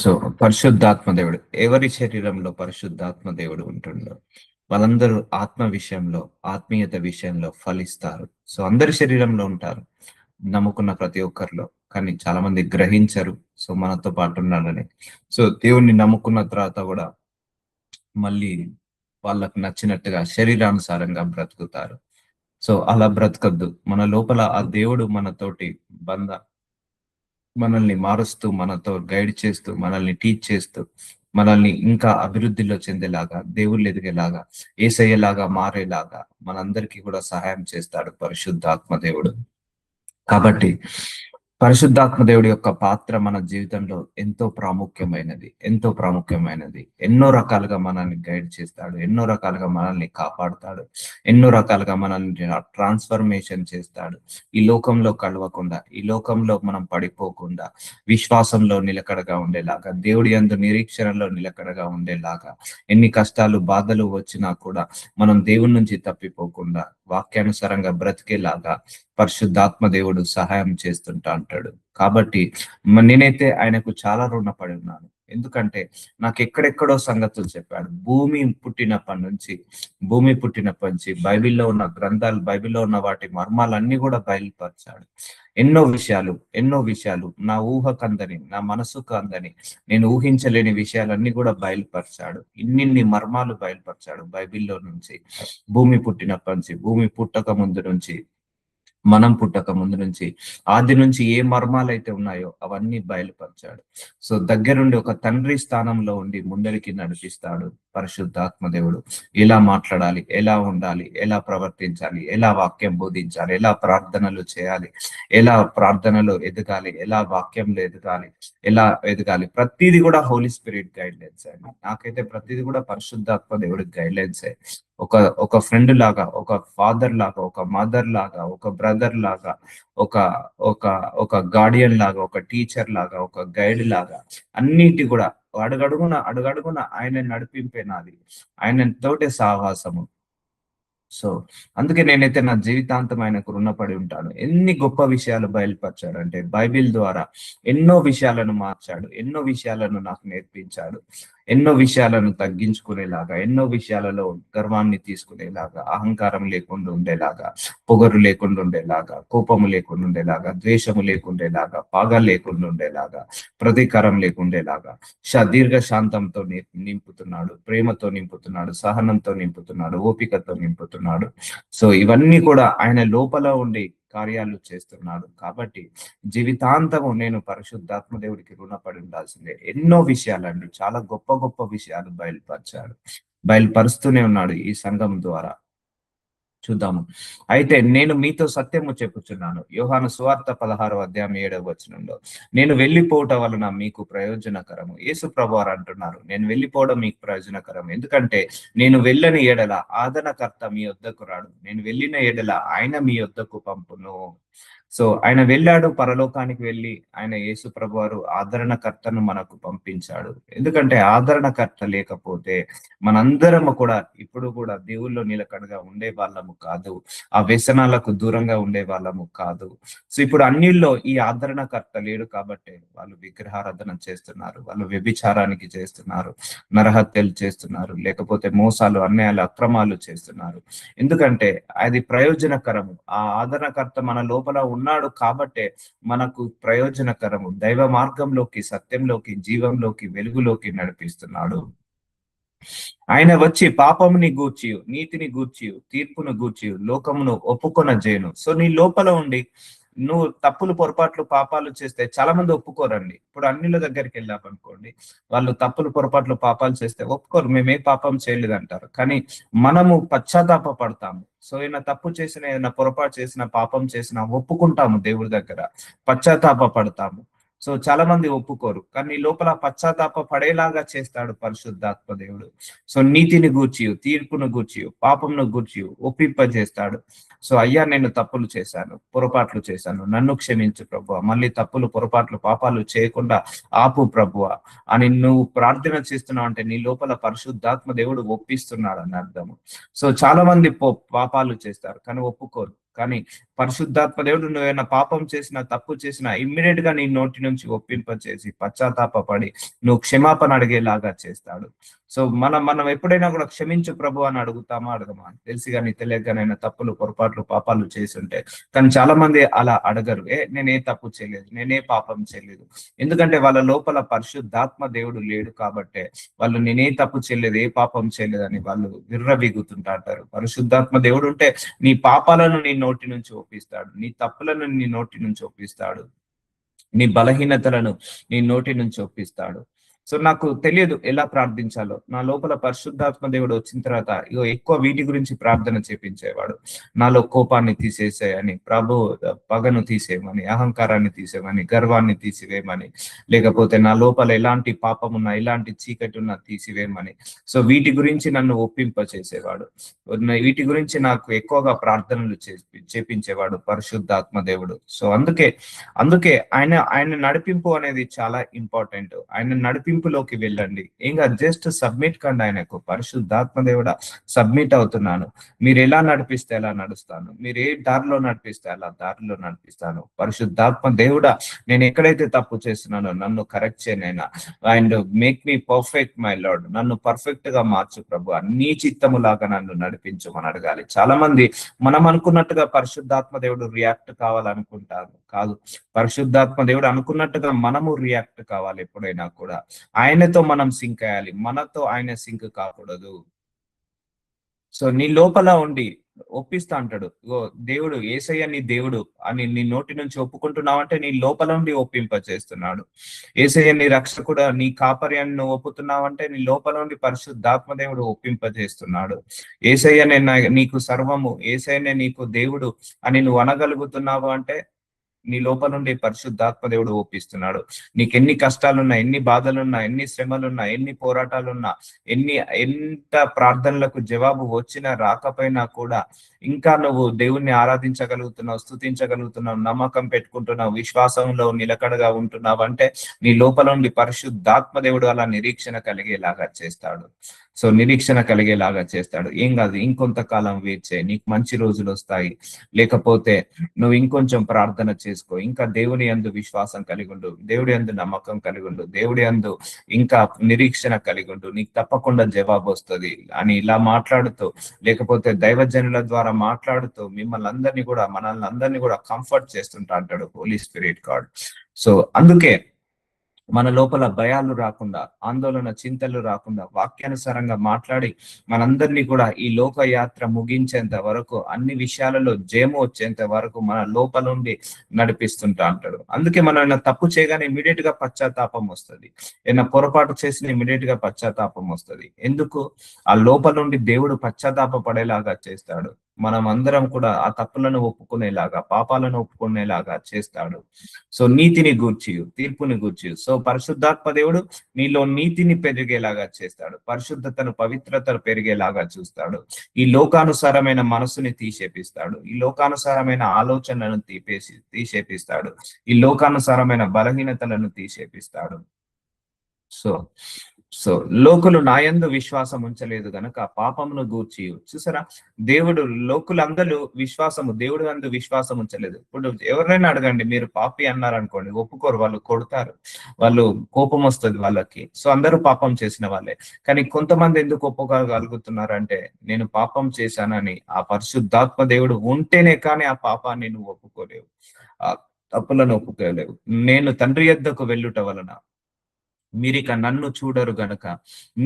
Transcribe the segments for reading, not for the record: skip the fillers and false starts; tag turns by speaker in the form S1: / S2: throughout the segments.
S1: So పరిశుద్ధాత్మ దేవుడు ఎవరి శరీరంలో పరిశుద్ధాత్మ దేవుడు ఉంటుండో వాళ్ళందరూ ఆత్మ విషయంలో, ఆత్మీయత విషయంలో ఫలిస్తారు. సో అందరి శరీరంలో ఉంటారు, నమ్ముకున్న ప్రతి ఒక్కరిలో. కానీ చాలా మంది గ్రహించరు. సో మనతో పాటు ఉన్నాడని. సో దేవుణ్ణి నమ్ముకున్న తర్వాత కూడా మళ్ళీ వాళ్ళకు నచ్చినట్టుగా శరీరానుసారంగా బ్రతుకుతారు. సో అలా బ్రతకద్దు. మన లోపల ఆ దేవుడు మనతోటి బంధ మనల్ని మారుస్తూ, మనతో గైడ్ చేస్తూ, మనల్ని టీచ్ చేస్తూ, మనల్ని ఇంకా అభివృద్ధిలో చెందేలాగా, దేవుళ్ళు ఎదిగేలాగా, యేసయ్యలాగా మారేలాగా మనందరికీ కూడా సహాయం చేస్తాడు పరిశుద్ధాత్మ దేవుడు. కాబట్టి పరిశుద్ధాత్మ దేవుడి యొక్క పాత్ర మన జీవితంలో ఎంతో ప్రాముఖ్యమైనది, ఎంతో ప్రాముఖ్యమైనది. ఎన్నో రకాలుగా మనల్ని గైడ్ చేస్తాడు, ఎన్నో రకాలుగా మనల్ని కాపాడుతాడు, ఎన్నో రకాలుగా మనల్ని ట్రాన్స్ఫర్మేషన్ చేస్తాడు. ఈ లోకంలో కలవకుండా, ఈ లోకంలో మనం పడిపోకుండా, విశ్వాసంలో నిలకడగా ఉండేలాగా, దేవుడి యందు నిరీక్షణలో నిలకడగా ఉండేలాగా, ఎన్ని కష్టాలు బాధలు వచ్చినా కూడా మనం దేవుడి నుంచి తప్పిపోకుండా వాక్యానుసారంగా బ్రతికేలాగా పరిశుద్ధాత్మ దేవుడు సహాయం చేస్తుంటా అంటాడు. కాబట్టి నేనైతే ఆయనకు చాలా రుణపడి ఉన్నాను. ఎందుకంటే నాకు ఎక్కడెక్కడో సంగతులు చెప్పాడు. భూమి పుట్టినప్పటి నుంచి బైబిల్లో ఉన్న గ్రంథాలు, బైబిల్లో ఉన్న వాటి మర్మాలన్నీ కూడా బయలుపరిచాడు. ఎన్నో విషయాలు నా ఊహకందని, నా మనసుకు అందని, నేను ఊహించలేని విషయాలన్నీ కూడా బయలుపరిచాడు. ఇన్నిన్ని మర్మాలు బయలుపరిచాడు బైబిల్లో నుంచి. భూమి పుట్టక ముందు నుంచి, మనం పుట్టక ముందు నుంచి, ఆది నుంచి ఏ మర్మాలు అయితే ఉన్నాయో అవన్నీ బయలుపరిచాడు. సో దగ్గరుండి ఒక తండ్రి స్థానంలో ఉండి ముందరికి నడిపిస్తాడు పరిశుద్ధాత్మ దేవుడు. ఎలా మాట్లాడాలి, ఎలా ఉండాలి, ఎలా ప్రవర్తించాలి, ఎలా వాక్యం బోధించాలి, ఎలా ప్రార్థనలు చేయాలి, ఎలా ప్రార్థనలో ఎదగాలి, ఎలా వాక్యంలో ఎదగాలి, ప్రతిదీ కూడా హోలీ స్పిరిట్ గైడ్ లైన్స్ అండి. నాకైతే ప్రతిదీ కూడా పరిశుద్ధాత్మ దేవుడి గైడ్ లైన్సే. ఒక ఫ్రెండ్ లాగా, ఒక ఫాదర్ లాగా, ఒక మదర్ లాగా, ఒక బ్రదర్ లాగా, ఒక ఒక ఒక గార్డియన్ లాగా, ఒక టీచర్ లాగా, ఒక గైడ్ లాగా, అన్నిటి కూడా అడుగడుగున ఆయన నడిపింపే నాది, ఆయన తోటే సాహసము. సో అందుకే నేనైతే నా జీవితాంతం ఆయనకు రుణపడి ఉంటాను. ఎన్ని గొప్ప విషయాలు బయలుపరిచాడు అంటే, బైబిల్ ద్వారా ఎన్నో విషయాలను మార్చాడు, ఎన్నో విషయాలను నాకు నేర్పించాడు, ఎన్నో విషయాలను తగ్గించుకునేలాగా, ఎన్నో విషయాలలో గర్వాన్ని తీసుకునేలాగా, అహంకారం లేకుండా ఉండేలాగా, పొగరు లేకుండా ఉండేలాగా, కోపము లేకుండా ఉండేలాగా, ద్వేషము లేకుండేలాగా, పాగ లేకుండా ఉండేలాగా, ప్రతీకారం లేకుండేలాగా, దీర్ఘ శాంతంతో నింపుతున్నాడు, ప్రేమతో నింపుతున్నాడు, సహనంతో నింపుతున్నాడు, ఓపికతో నింపుతున్నాడు. సో ఇవన్నీ కూడా ఆయన లోపల ఉండి కార్యాలు చేస్తున్నాడు. కాబట్టి జీవితాంతము నేను పరిశుద్ధాత్మ దేవుడికి రుణపడి ఉండాల్సిందే. ఎన్నో విషయాలండి, చాలా గొప్ప గొప్ప విషయాలు బయలుపరుస్తూనే ఉన్నాడు ఈ సంఘం ద్వారా. చూద్దాము. అయితే నేను మీతో సత్యము చెప్పుచున్నాను. యోహాను సువార్త 16:7 నేను వెళ్ళిపోవటం వలన మీకు ప్రయోజనకరము. యేసు ప్రభువారు అంటున్నారు, నేను వెళ్ళిపోవడం మీకు ప్రయోజనకరం. ఎందుకంటే నేను వెళ్ళని ఎడల ఆదరణకర్త మీ వద్దకు రాడు, నేను వెళ్ళిన ఎడల ఆయన మీ వద్దకు పంపును. సో ఆయన వెళ్ళాడు, పరలోకానికి వెళ్ళి ఆయన యేసు ప్రభువారు ఆదరణకర్తను మనకు పంపించాడు. ఎందుకంటే ఆదరణకర్త లేకపోతే మనందరము కూడా ఇప్పుడు కూడా దేవుల్లో నిలకడగా ఉండే వాళ్ళము కాదు, ఆ వ్యసనాలకు దూరంగా ఉండే వాళ్ళము కాదు. సో ఇప్పుడు అన్నిల్లో ఈ ఆదరణకర్త లేడు కాబట్టి వాళ్ళు విగ్రహారాధన చేస్తున్నారు, వాళ్ళు వ్యభిచారానికి చేస్తున్నారు, నరహత్యలు చేస్తున్నారు, లేకపోతే మోసాలు, అన్యాయాలు, అక్రమాలు చేస్తున్నారు. ఎందుకంటే అది ప్రయోజనకరము. ఆ ఆదరణకర్త మన లోపల ఉన్నాడు కాబట్టే మనకు ప్రయోజనకరము. దైవ మార్గంలోకి, సత్యంలోకి, జీవంలోకి, వెలుగులోకి నడిపిస్తున్నాడు. ఆయన వచ్చి పాపముని గూర్చి, నీతిని గూర్చి, తీర్పును గూర్చి లోకమును ఒప్పుకొన చేయను. సో నీ లోపల ఉండి నువ్వు తప్పులు, పొరపాట్లు, పాపాలు చేస్తే చాలా మంది ఒప్పుకోరండి. ఇప్పుడు అన్నిల దగ్గరికి వెళ్ళామనుకోండి, వాళ్ళు తప్పులు, పొరపాట్లు, పాపాలు చేస్తే ఒప్పుకోరు, మేమే పాపం చేయలేదు అంటారు. కానీ మనము పశ్చాత్తాప పడతాము. సో ఏదైనా తప్పు చేసిన, ఏదైనా పొరపాటు చేసిన, పాపం చేసిన ఒప్పుకుంటాము, దేవుడి దగ్గర పశ్చాత్తాప పడతాము. సో చాలా మంది ఒప్పుకోరు, కానీ లోపల పశ్చాత్తాప పడేలాగా చేస్తాడు పరిశుద్ధాత్మ దేవుడు. సో నీతిని గూర్చి, తీర్పును గూర్చి, పాపంను గూర్చి ఒప్పింపజేస్తాడు. సో అయ్యా నేను తప్పులు చేశాను, పొరపాట్లు చేశాను, నన్ను క్షమించు ప్రభువా, మళ్ళీ తప్పులు, పొరపాట్లు, పాపాలు చేయకుండా ఆపు ప్రభువా అని నువ్వు ప్రార్థన చేస్తున్నావు అంటే నీ లోపల పరిశుద్ధాత్మ దేవుడు ఒప్పిస్తున్నాడు అని అర్థము. సో చాలా మంది పాపాలు చేస్తారు కానీ ఒప్పుకోరు, కానీ పరిశుద్ధాత్మ దేవుడు నువ్వేమైనా పాపం చేసినా, తప్పు చేసినా ఇమ్మీడియట్ గా నీ నోటి నుంచి ఒప్పింపచేసి పశ్చాత్తాపడి నువ్వు క్షమాపణ అడిగేలాగా చేస్తాడు. సో మనం ఎప్పుడైనా కూడా క్షమించు ప్రభు అని అడుగుతామా, అడగమా? తెలిసి కానీ తెలియకనైనా తప్పులు, పొరపాట్లు, పాపాలు చేసి ఉంటే. కానీ చాలా మంది అలా అడగరు. నేనే తప్పు చేయలేదు, నేనే పాపం చేయలేదు. ఎందుకంటే వాళ్ళ లోపల పరిశుద్ధాత్మ దేవుడు లేడు కాబట్టే వాళ్ళు నేనే తప్పు చేయలేదు, ఏ పాపం చేయలేదని వాళ్ళు విర్రవీగుతుంటారు. పరిశుద్ధాత్మ దేవుడు ఉంటే నీ పాపాలను నీ నోటి నుంచి ఒప్పిస్తాడు, నీ తప్పులను నీ నోటి నుంచి ఒప్పిస్తాడు, నీ బలహీనతలను నీ నోటి నుంచి ఒప్పిస్తాడు. సో నాకు తెలియదు ఎలా ప్రార్థించాలో. నా లోపల పరిశుద్ధాత్మ దేవుడు వచ్చిన తర్వాత ఎక్కువ వీటి గురించి ప్రార్థన చేపించేవాడు. నాలో కోపాన్ని తీసేసేయని, ప్రభు పగను తీసేయమని, అహంకారాన్ని తీసేయమని, గర్వాన్ని తీసివేయమని, లేకపోతే నా లోపల ఎలాంటి పాపం ఉన్నా, ఎలాంటి చీకటి ఉన్నా తీసివేయమని. సో వీటి గురించి నన్ను ఒప్పింప చేసేవాడు. వీటి గురించి నాకు ఎక్కువగా ప్రార్థనలు చేపించేవాడు పరిశుద్ధాత్మ దేవుడు. సో అందుకే ఆయన నడిపింపు అనేది చాలా ఇంపార్టెంట్. ఆయన నడిపింపులోకి వెళ్ళండి. ఇంకా జస్ట్ సబ్మిట్ కండి ఆయనకు. పరిశుద్ధాత్మ దేవుడా, సబ్మిట్ అవుతున్నాను. మీరు ఎలా నడిపిస్తే ఎలా నడుస్తాను, మీరు ఏ దారిలో నడిపిస్తే అలా దారిలో నడిపిస్తాను. పరిశుద్ధాత్మ దేవుడా, నేను ఎక్కడైతే తప్పు చేస్తున్నానో నన్ను కరెక్ట్ చేయనైనా, and make me perfect my lord. నన్ను పర్ఫెక్ట్ గా మార్చు ప్రభు, నీ చిత్తములాగా నన్ను నడిపించమని అడగాలి. చాలా మంది మనం అనుకున్నట్టుగా పరిశుద్ధాత్మ దేవుడు రియాక్ట్ కావాలనుకుంటారు. కాదు, పరిశుద్ధాత్మ దేవుడు అనుకున్నట్టుగా మనము రియాక్ట్ కావాలి. ఎప్పుడైనా కూడా ఆయనతో మనం సింక్ అయ్యాలి, మనతో ఆయన సింక్ కాకూడదు. సో నీ లోపల ఉండి ఒప్పిస్తా అంటాడు. దేవుడు యేసయ్య నీ దేవుడు అని నీ నోటి నుంచి ఒప్పుకుంటున్నావంటే నీ లోపల ఉండి ఒప్పింప చేస్తున్నాడు. యేసయ్య నీ రక్షకుడు, నీ కాపర్యాన్ని నువ్వు ఒప్పుతున్నావంటే నీ లోపల ఉండి పరిశుద్ధాత్మ దేవుడు ఒప్పింప చేస్తున్నాడు. యేసయ్యనే నీకు సర్వము, యేసయ్యనే నీకు దేవుడు అని నువ్వు అనగలుగుతున్నావు అంటే నీ లోపల నుండి పరిశుద్ధాత్మ దేవుడు ఒప్పిస్తున్నాడు. నీకు ఎన్ని కష్టాలున్నా, ఎన్ని బాధలున్నా, ఎన్ని శ్రమలున్నా, ఎన్ని పోరాటాలున్నా, ఎంత ప్రార్థనలకు జవాబు వచ్చినా రాకపోయినా కూడా ఇంకా నువ్వు దేవుణ్ణి ఆరాధించగలుగుతున్నావు, స్తుతించగలుగుతున్నావు, నమ్మకం పెట్టుకుంటున్నావు, విశ్వాసంలో నిలకడగా ఉంటున్నావు అంటే నీ లోపల నుండి పరిశుద్ధాత్మ దేవుడు అలా నిరీక్షణ కలిగేలాగా చేస్తాడు. సో నిరీక్షణ కలిగేలాగా చేస్తాడు. ఏం కాదు, ఇంకొంతకాలం వెయిట్ చేయి, నీకు మంచి రోజులు వస్తాయి. లేకపోతే నువ్వు ఇంకొంచెం ప్రార్థన చేసుకో, ఇంకా దేవుని యందు విశ్వాసం కలిగి ఉండు, దేవుడి యందు నమ్మకం కలిగి ఉండు, దేవుడి యందు ఇంకా నిరీక్షణ కలిగి ఉండు, నీకు తప్పకుండా జవాబు వస్తుంది అని ఇలా మాట్లాడుతూ, లేకపోతే దైవజనుల ద్వారా మాట్లాడుతూ మనల్ని అందరినీ కూడా కంఫర్ట్ చేస్తుంటా అంటాడు హోలీ స్పిరిట్ గాడ్. సో అందుకే మన లోపల భయాలు రాకుండా, ఆందోళన, చింతలు రాకుండా వాక్యానుసారంగా మాట్లాడి మనందరినీ కూడా ఈ లోక యాత్ర ముగించేంత వరకు, అన్ని విషయాలలో జయము వచ్చేంత వరకు మన లోపల నుండి నడిపిస్తుంటా అంటాడు. అందుకే మనం తప్పు చేయగానే ఇమీడియట్ గా పశ్చాత్తాపం వస్తుంది. ఏదైనా పొరపాటు చేసిన ఇమీడియట్ గా పశ్చాత్తాపం వస్తుంది. ఎందుకు? ఆ లోపల నుండి దేవుడు పశ్చాత్తాప పడేలాగా చేస్తాడు. మనం అందరం కూడా ఆ తప్పులను ఒప్పుకునేలాగా, పాపాలను ఒప్పుకునేలాగా చేస్తాడు. సో నీతిని గూర్చి, తీర్పుని గూర్చి. సో పరిశుద్ధాత్మ దేవుడు నీలో నీతిని పెరిగేలాగా చేస్తాడు, పరిశుద్ధతను, పవిత్రతను పెరిగేలాగా చూస్తాడు. ఈ లోకానుసారమైన మనసుని తీసేపిస్తాడు, ఈ లోకానుసారమైన ఆలోచనలను తీసేపిస్తాడు, ఈ లోకానుసారమైన బలహీనతలను తీసేపిస్తాడు. సో సో లోకులు నాయందు విశ్వాసం ఉంచలేదు గనక పాపమును గూర్చి. చూసారా, లోకులందరూ దేవుడు అందు విశ్వాసం ఉంచలేదు. ఇప్పుడు ఎవరినైనా అడగండి, మీరు పాపి అన్నారనుకోండి, ఒప్పుకోరు, వాళ్ళు కొడతారు, వాళ్ళు కోపం వస్తుంది వాళ్ళకి. సో అందరూ పాపం చేసిన వాళ్ళే. కానీ కొంతమంది ఎందుకు ఒప్పుకోగలుగుతున్నారంటే, నేను పాపం చేశానని ఆ పరిశుద్ధాత్మ దేవుడు ఉంటేనే కానీ ఆ పాపాన్ని నువ్వు ఒప్పుకోలేవు, ఆ తప్పులను ఒప్పుకోలేవు. నేను తండ్రి యొద్దకు వెళ్ళుట వలన మీరిక నన్ను చూడరు గనక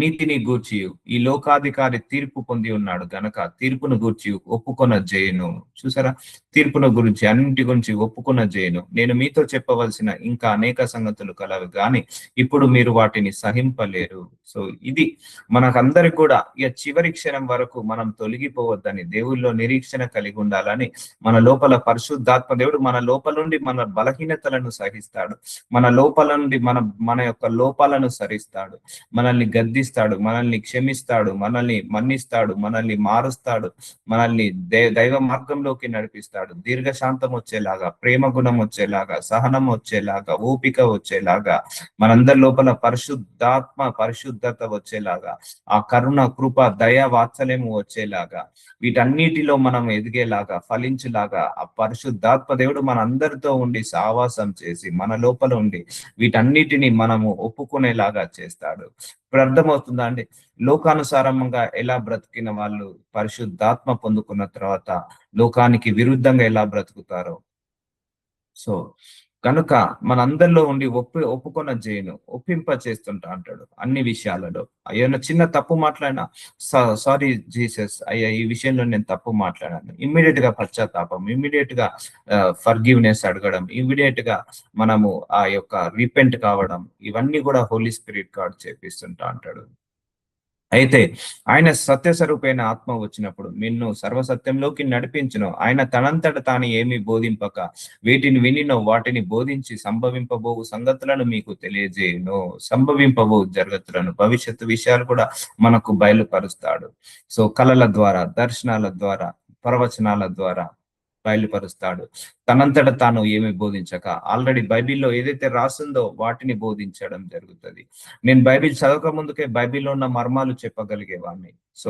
S1: నీతిని గూర్చి ఈ లోకాధికారి తీర్పు పొంది ఉన్నాడు గనక తీర్పును గూర్చి ఒప్పుకొన జయను. చూసారా, తీర్పును గురించి, అన్నింటి గురించి ఒప్పుకొన జయను. నేను మీతో చెప్పవలసిన ఇంకా అనేక సంగతులు కలవు గాని ఇప్పుడు మీరు వాటిని సహింపలేరు. సో ఇది మనకందరికి కూడా ఇక చివరి క్షణం వరకు మనం తొలగిపోవద్దని, దేవుల్లో నిరీక్షణ కలిగి ఉండాలని, మన లోపల పరిశుద్ధాత్మ దేవుడు మన లోపల నుండి మన బలహీనతలను సహిస్తాడు, మన లోపల నుండి మన యొక్క లోపాలను సరిస్తాడు, మనల్ని గద్దిస్తాడు, మనల్ని క్షమిస్తాడు, మనల్ని మన్నిస్తాడు, మనల్ని మారుస్తాడు, మనల్ని దైవ మార్గంలోకి నడిపిస్తాడు. దీర్ఘశాంతం వచ్చేలాగా, ప్రేమ గుణం వచ్చేలాగా, సహనం వచ్చేలాగా, ఓపిక వచ్చేలాగా, మనందరి లోపల పరిశుద్ధత వచ్చేలాగా, ఆ కరుణ, కృప, దయ, వాత్సల్యము వచ్చేలాగా, వీటన్నిటిలో మనం ఎదిగేలాగా, ఫలించేలాగా ఆ పరిశుద్ధాత్మ దేవుడు మన అందరితో ఉండి సావాసం చేసి మన లోపల ఉండి వీటన్నిటిని మనము ఒప్పుకునేలాగా చేస్తాడు. ఇప్పుడు అర్థమవుతుందా అండి? లోకానుసారంగా ఎలా బ్రతికిన వాళ్ళు పరిశుద్ధాత్మ పొందుకున్న తర్వాత లోకానికి విరుద్ధంగా ఎలా బ్రతుకుతారో. సో కనుక మనందరిలో ఉండి ఒప్పుకొన్న జైను ఒప్పింప చేస్తుంటా అంటాడు అన్ని విషయాలలో. ఏమైనా చిన్న తప్పు మాట్లాడినా సారీ జీసస్, అయ్యా ఈ విషయంలో నేను తప్పు మాట్లాడాను, ఇమ్మీడియట్ గా పశ్చాత్తాపం, ఇమ్మీడియట్ గా ఫర్గివ్నెస్ అడగడం, ఇమ్మీడియట్ గా మనము ఆ యొక్క రిపెంట్ కావడం, ఇవన్నీ కూడా హోలీ స్పిరిట్ గాడ్ చేపిస్తుంటా అంటాడు. అయితే ఆయన సత్యస్వరూపైన ఆత్మ వచ్చినప్పుడు నిన్ను సర్వసత్యంలోకి నడిపించును. ఆయన తనంతట తాను ఏమి బోధింపక వీటిని వినినో వాటిని బోధించి సంభవింపబోవు సంగతులను మీకు తెలియజేయును. సంభవింపబో జరగతులను, భవిష్యత్తు విషయాలు కూడా మనకు బయలుపరుస్తాడు. సో కళల ద్వారా, దర్శనాల ద్వారా, ప్రవచనాల ద్వారా బయలుపరుస్తాడు. తనంతట తాను ఏమి బోధించక ఆల్రెడీ బైబిల్లో ఏదైతే రాసిందో వాటిని బోధించడం జరుగుతుంది. నేను బైబిల్ చదవక ముందుకే బైబిల్లో ఉన్న మర్మాలు చెప్పగలిగేవాడిని. సో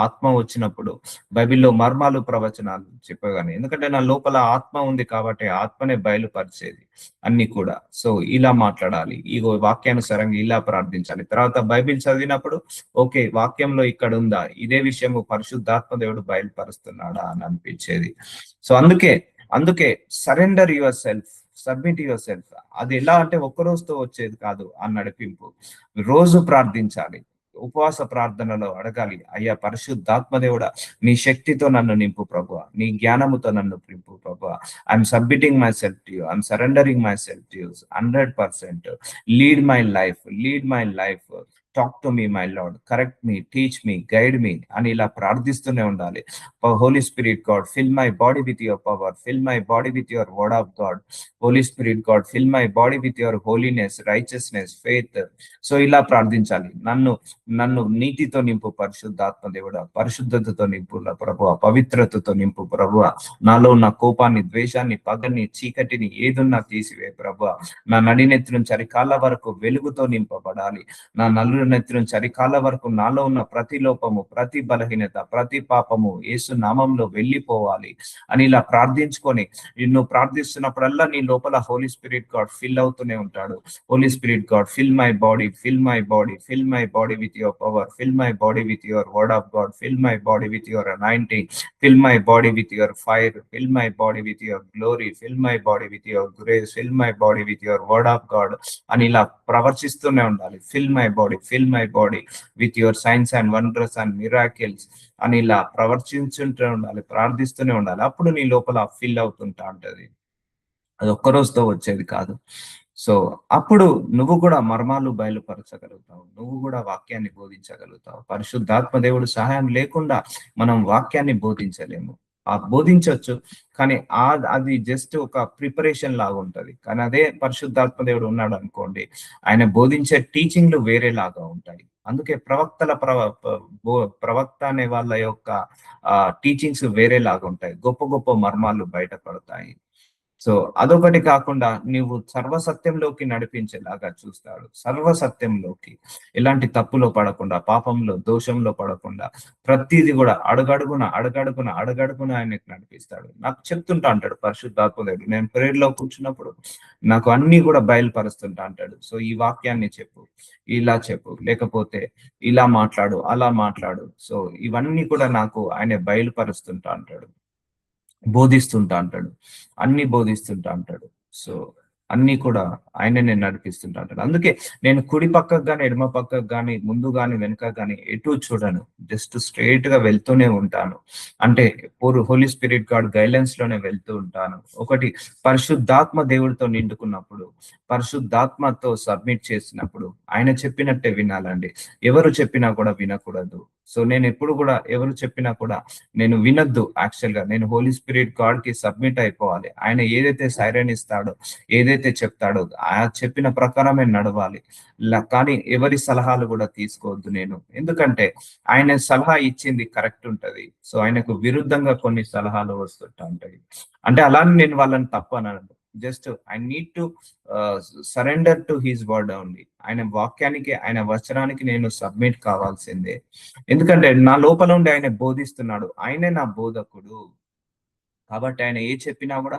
S1: ఆత్మ వచ్చినప్పుడు బైబిల్లో మర్మాలు, ప్రవచనాలు చెప్పగానే, ఎందుకంటే నా లోపల ఆత్మ ఉంది కాబట్టి ఆత్మనే బయలుపరిచేది అన్ని కూడా. సో ఇలా మాట్లాడాలి, ఈ వాక్యానుసారంగా ఇలా ప్రార్థించాలి. తర్వాత బైబిల్ చదివినప్పుడు ఓకే, వాక్యంలో ఇక్కడ ఉందా, ఇదే విషయము పరిశుద్ధాత్మ దేవుడు బయలుపరుస్తున్నాడా అని అనిపించేది. సో అందుకే surrender your self, submit your self. అది ఎలా అంటే ఒక్క రోజుతో వచ్చేది కాదు ఆ నడిపింపు. రోజు ప్రార్థించాలి, ఉపవాస ప్రార్థనలో అడగాలి, అయ్యా పరిశుద్ధాత్మ దేవుడా నీ శక్తితో నన్ను నింపు ప్రభువా, నీ జ్ఞానముతో నన్ను నింపు ప్రభువా. I'm submitting myself to you, I'm surrendering myself to you 100%. Lead my life, talk to me my lord, correct me, teach me, guide me అని ఇలా ప్రార్థిస్తూనే ఉండాలి. Holy spirit God fill my body with your power, fill my body with your word of god. Holy spirit God fill my body with your holiness, righteousness, faith. So ఇలా ప్రార్థించాలి. నన్ను నీతితో నింపు పరిశుద్ధాత్మ దేవుడా, పరిశుద్ధతతో నింపు ప్రభువా, పవిత్రతతో నింపు ప్రభువా. నాలో ఉన్న కోపాన్ని, ద్వేషాన్ని, పగని, చీకటిని ఏదున్నా తీసివే ప్రభువా. నా నడినెత్తి నుంచి అరికాళ్ళ వరకు వెలుగుతో నింపబడాలి. నా నలునెత్తి నుంచి అరికాళ్ళ వరకు నాలో ఉన్న ప్రతి లోపము, ప్రతి బలహీనత, ప్రతి పాపము యేసు నామంలో వెళ్ళిపోవాలి అని ఇలా ప్రార్థించుకొని నువ్వు ప్రార్థిస్తున్నప్పుడల్లా నీ లోపల హోలీ స్పిరిట్ గాడ్ ఫిల్ అవుతూనే ఉంటాడు. Holy spirit God fill my body, fill my body, fill my body with your power, fill my body with your word of God, fill my body with your anointing, fill my body with your fire, fill my body with your glory, fill my body with your grace, fill my body with your word of God అని ఇలా ప్రవర్తిస్తూనే ఉండాలి. Fill my body with your signs and wonders and miracles అని ఇలా ప్రవర్తించుంటూ ఉండాలి, ప్రార్థిస్తూనే ఉండాలి. అప్పుడు నీ లోపల ఫిల్ అవుతుంటా ఉంటది. అది ఒక్క రోజుతో వచ్చేది కాదు. సో అప్పుడు నువ్వు కూడా మర్మాలు బయలుపరచగలుగుతావు, నువ్వు కూడా వాక్యాన్ని బోధించగలుగుతావు. పరిశుద్ధాత్మ దేవుడు సహాయం లేకుండా మనం వాక్యాన్ని బోధించలేము. బోధించవచ్చు కానీ అది జస్ట్ ఒక ప్రిపరేషన్ లాగా ఉంటది. కానీ అదే పరిశుద్ధాత్మ దేవుడు ఉన్నాడు అనుకోండి, ఆయన బోధించే టీచింగ్లు వేరేలాగా ఉంటాయి. అందుకే ప్రవక్త అనే వాళ్ళ యొక్క టీచింగ్స్ వేరేలాగా ఉంటాయి. గొప్ప గొప్ప మర్మాలు బయటపడతాయి. సో అదొకటి కాకుండా నీవు సర్వసత్యంలోకి నడిపించేలాగా చూస్తాడు. సర్వసత్యంలోకి, ఎలాంటి తప్పులో పడకుండా, పాపంలో, దోషంలో పడకుండా ప్రతిది కూడా అడుగడుగున ఆయనకి నడిపిస్తాడు. నాకు చెప్తుంటా అంటాడు పరిశుద్ధాత్మ దేవుడు. నేను ప్రేయర్ లో కూర్చున్నప్పుడు నాకు అన్ని కూడా బయలుపరుస్తుంటా అంటాడు. సో ఈ వాక్యాన్ని చెప్పు, ఇలా చెప్పు, లేకపోతే ఇలా మాట్లాడు, అలా మాట్లాడు. సో ఇవన్నీ కూడా నాకు ఆయన బయలుపరుస్తుంటా అంటాడు, బోధిస్తుంటా అంటాడు, అన్ని బోధిస్తుంటా అంటాడు. సో అన్ని కూడా ఆయననే నడిపిస్తుంటా అంటాడు. అందుకే నేను కుడి పక్కకు గాని, ఎడమ పక్కకు గాని, ముందు గాని, వెనుక గాని ఎటు చూడను, జస్ట్ స్ట్రైట్ గా వెళ్తూనే ఉంటాను. అంటే హోలీ స్పిరిట్ గాడ్ గైడెన్స్ లోనే వెళ్తూ ఉంటాను. ఒకటి, పరిశుద్ధాత్మ దేవుడితో నిండుకున్నప్పుడు, పరిశుద్ధాత్మతో సబ్మిట్ చేసినప్పుడు ఆయన చెప్పినట్టే వినాలండి. ఎవరు చెప్పినా కూడా వినకూడదు. సో నేను ఎప్పుడు కూడా ఎవరు చెప్పినా కూడా నేను వినొద్దు. యాక్చువల్ గా నేను హోలీ స్పిరిట్ గాడ్ కి సబ్మిట్ అయిపోవాలి. ఆయన ఏదైతే సైరన్ ఇస్తాడో, ఏదైతే ఏదైతే చెప్తాడో ఆ చెప్పిన ప్రకారమే నడవాలి. కానీ ఎవరి సలహాలు కూడా తీసుకోవద్దు నేను. ఎందుకంటే ఆయన సలహా ఇచ్చింది కరెక్ట్ ఉంటది. సో ఆయనకు విరుద్ధంగా కొన్ని సలహాలు వస్తుంటా ఉంటాయి. అంటే అలానే నేను వాళ్ళని తప్పనను. Just I need to surrender to his word only. ఆయన వాక్యానికి, ఆయన వచనానికి నేను సబ్మిట్ కావాల్సిందే. ఎందుకంటే నా లోపల ఉండి ఆయన బోధిస్తున్నాడు. ఆయనే నా బోధకుడు. కాబట్టి ఆయన ఏ చెప్పినా కూడా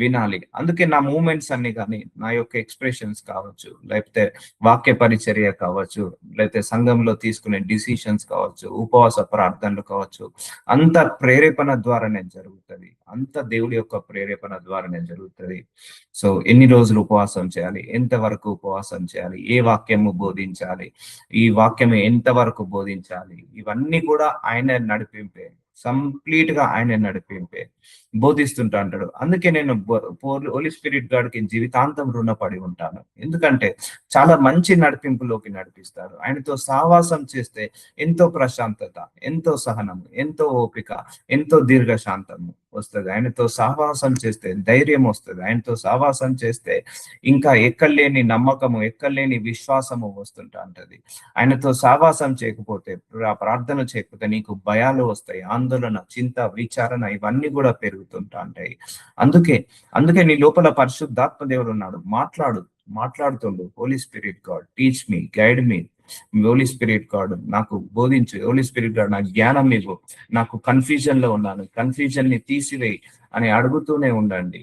S1: వినాలి. అందుకే నా మూవ్‌మెంట్స్ అన్ని గాని, నా యొక్క ఎక్స్‌ప్రెషన్స్ కావచ్చు, లేకపోతే వాక్య పరిచర్య కావచ్చు, లేకపోతే సంఘంలో తీసుకునే డిసిషన్స్ కావచ్చు, ఉపవాస ప్రార్థనలు కావచ్చు, అంత ప్రేరేపణ ద్వారానే జరుగుతది. అంత దేవుడి యొక్క ప్రేరేపణ ద్వారానే జరుగుతది. సో ఎన్ని రోజులు ఉపవాసం చేయాలి? ఎంత వరకు ఉపవాసం చేయాలి? ఏ వాక్యము బోధించాలి? ఈ వాక్యం ఎంత వరకు బోధించాలి? ఇవన్నీ కూడా ఆయన నడిపింపే. కంప్లీట్ గా ఆయన నడిపింపే. బోధిస్తుంటా అంటాడు. అందుకే నేను హోలీ స్పిరిట్ గాడికి జీవితాంతం రుణపడి ఉంటాను. ఎందుకంటే చాలా మంచి నడిపింపులోకి నడిపిస్తాడు. ఆయనతో సహవాసం చేస్తే ఎంతో ప్రశాంతత, ఎంతో సహనం, ఎంతో ఓపిక, ఎంతో దీర్ఘశాంతము వస్తది. ఆయనతో సహవాసం చేస్తే ధైర్యం వస్తది. ఆయనతో సహవాసం చేస్తే ఇంకా ఎక్కడలేని నమ్మకము, ఎక్కడలేని విశ్వాసము వస్తుంటా ఉంటది. ఆయనతో సహవాసం చేయకపోతే, ప్రార్థన చేయకపోతే నీకు భయాలు వస్తాయి. ఆందోళన, చింత, విచారణ ఇవన్నీ కూడా పెరుగుతుంటా ఉంటాయి. అందుకే నీ లోపల పరిశుద్ధాత్మ దేవుడు ఉన్నాడు. మాట్లాడుతుండు. Holy spirit god teach me, guide me. Holy spirit god నాకు బోధించు. హోలీ స్పిరిట్ గాడ్ నాకు జ్ఞానం ఇవ్వు. నాకు కన్ఫ్యూజన్ లో ఉన్నాను, కన్ఫ్యూజన్ ని తీసివేయి అని అడుగుతూనే ఉండండి.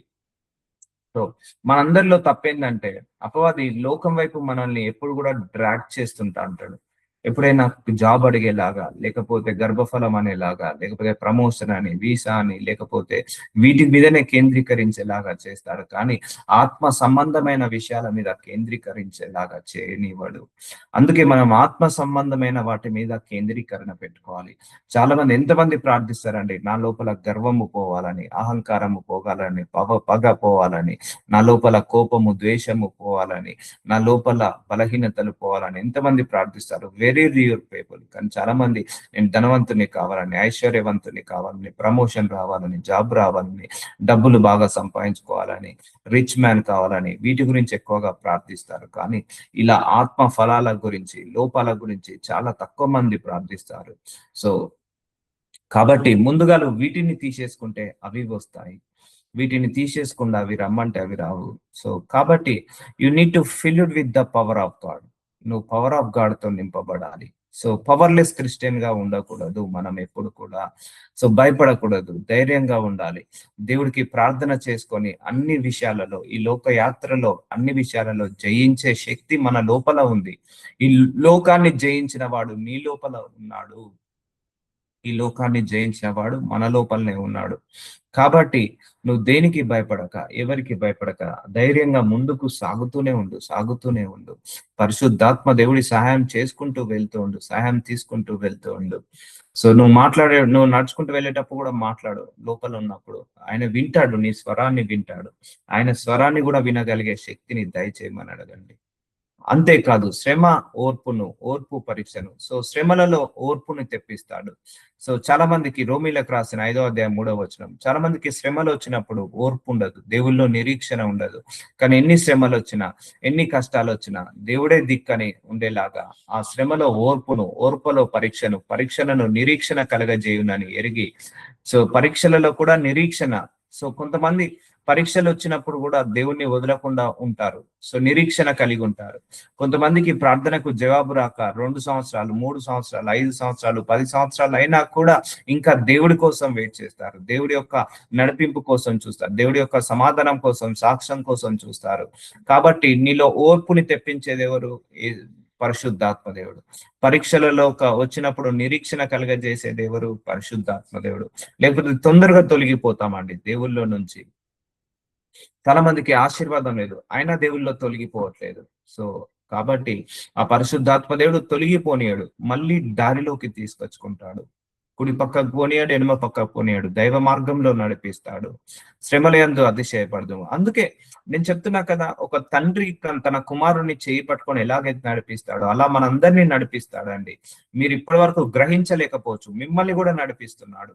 S1: సో మనందరిలో తప్పేందంటే అపవాది లోకం వైపు మనల్ని ఎప్పుడు కూడా డ్రాగ్ చేస్తుంటా అంటాడు. ఎప్పుడైనా జాబ్ అడిగేలాగా, లేకపోతే గర్భఫలం అనేలాగా, లేకపోతే ప్రమోషన్ అని, వీసా అని, లేకపోతే వీటి మీదనే కేంద్రీకరించేలాగా చేస్తాడు. కానీ ఆత్మ సంబంధమైన విషయాల మీద కేంద్రీకరించేలాగా చేయనివ్వడు. అందుకే మనం ఆత్మ సంబంధమైన వాటి మీద కేంద్రీకరణ పెట్టుకోవాలి. చాలా మంది ఎంతమంది ప్రార్థిస్తారండి, నా లోపల గర్వము పోవాలని, అహంకారము పోవాలని, పగ పోవాలని, నా లోపల కోపము, ద్వేషము పోవాలని, నా లోపల బలహీనతలు పోవాలని ఎంతమంది ప్రార్థిస్తారు? Very rear people. కానీ చాలా మంది నేను ధనవంతుని కావాలని, ఐశ్వర్యవంతుని కావాలని, ప్రమోషన్ రావాలని, జాబ్ రావాలని, డబ్బులు బాగా సంపాదించుకోవాలని, రిచ్ మ్యాన్ కావాలని, వీటి గురించి ఎక్కువగా ప్రార్థిస్తారు. కానీ ఇలా ఆత్మ ఫలాల గురించి, లోపాల గురించి చాలా తక్కువ మంది ప్రార్థిస్తారు. సో కాబట్టి ముందుగా వీటిని తీసేసుకుంటే అవి వస్తాయి. వీటిని తీసేసుకుండా అవి రమ్మంటే అవి రావు. సో కాబట్టి you need to filled with the power of God. నువ్వు పవర్ ఆఫ్ గాడ్ తో నింపబడాలి. సో పవర్లెస్ క్రిస్టియన్ గా ఉండకూడదు మనం ఎప్పుడు కూడా. సో భయపడకూడదు, ధైర్యంగా ఉండాలి. దేవుడికి ప్రార్థన చేసుకొని అన్ని విషయాలలో, ఈ లోక యాత్రలో అన్ని విషయాలలో జయించే శక్తి మన లోపల ఉంది. ఈ లోకాన్ని జయించిన వాడు నీ లోపల ఉన్నాడు. ఈ లోకాన్ని జయించిన వాడు మన లోపలనే ఉన్నాడు. కాబట్టి నువ్వు దేనికి భయపడక, ఎవరికి భయపడక ధైర్యంగా ముందుకు సాగుతూనే ఉండు. పరిశుద్ధాత్మ దేవుడి సహాయం చేసుకుంటూ వెళ్తూ ఉండు, సహాయం తీసుకుంటూ వెళ్తూ ఉండు. సో నువ్వు నడుచుకుంటూ వెళ్ళేటప్పుడు కూడా మాట్లాడు. లోపల ఉన్నప్పుడు ఆయన వింటాడు, నీ స్వరాన్ని వింటాడు. ఆయన స్వరాన్ని కూడా వినగలిగే శక్తిని దయచేయమని అడగండి. అంతేకాదు ఓర్పు పరీక్షను. సో శ్రమలలో ఓర్పుని తెప్పిస్తాడు. సో చాలా మందికి రోమీలకు రాసిన 5వ అధ్యాయం 3వ వచనం, చాలా మందికి శ్రమలు వచ్చినప్పుడు ఓర్పు ఉండదు, దేవుల్లో నిరీక్షణ ఉండదు. కానీ ఎన్ని శ్రమలు వచ్చినా, ఎన్ని కష్టాలు వచ్చినా దేవుడే దిక్కని ఉండేలాగా ఆ శ్రమలో ఓర్పులో పరీక్షలను నిరీక్షణ కలగజేయునని ఎరిగి, సో పరీక్షలలో కూడా నిరీక్షణ. సో కొంతమంది పరీక్షలు వచ్చినప్పుడు కూడా దేవుణ్ణి వదలకుండా ఉంటారు. సో నిరీక్షణ కలిగి ఉంటారు. కొంతమందికి ప్రార్థనకు జవాబు రాక 2 సంవత్సరాలు, 3 సంవత్సరాలు, 5 సంవత్సరాలు, 10 సంవత్సరాలు అయినా కూడా ఇంకా దేవుడి కోసం వెయిట్ చేస్తారు. దేవుడి యొక్క నడిపింపు కోసం చూస్తారు. దేవుడి యొక్క సమాధానం కోసం, సాక్ష్యం కోసం చూస్తారు. కాబట్టి నీలో ఓర్పుని తెప్పించేది ఎవరు? పరిశుద్ధాత్మ దేవుడు. పరీక్షలలో వచ్చినప్పుడు నిరీక్షణ కలగజేసేది ఎవరు? పరిశుద్ధాత్మ దేవుడు. లేకపోతే తొందరగా తొలగిపోతామండి దేవుళ్ళలో నుంచి. చాలా మందికి ఆశీర్వాదం లేదు, అయినా దేవుళ్ళలో తొలగిపోవట్లేదు. సో కాబట్టి ఆ పరిశుద్ధాత్మ దేవుడు తొలగిపోనీయడు, మళ్ళీ దారిలోకి తీసుకొచ్చుకుంటాడు. కుడి పక్కకు పోనీయాడు, ఎడమ పక్కకు పోనీయాడు, దైవ మార్గంలో నడిపిస్తాడు, శ్రమల యందు అతిశయపడదు. అందుకే నేను చెప్తున్నా కదా, ఒక తండ్రి తన కుమారుని చేయి పట్టుకొని ఎలాగైతే నడిపిస్తాడో అలా మనందరినీ నడిపిస్తాడండి. మీరు ఇప్పటి వరకు గ్రహించలేకపోవచ్చు, మిమ్మల్ని కూడా నడిపిస్తున్నాడు,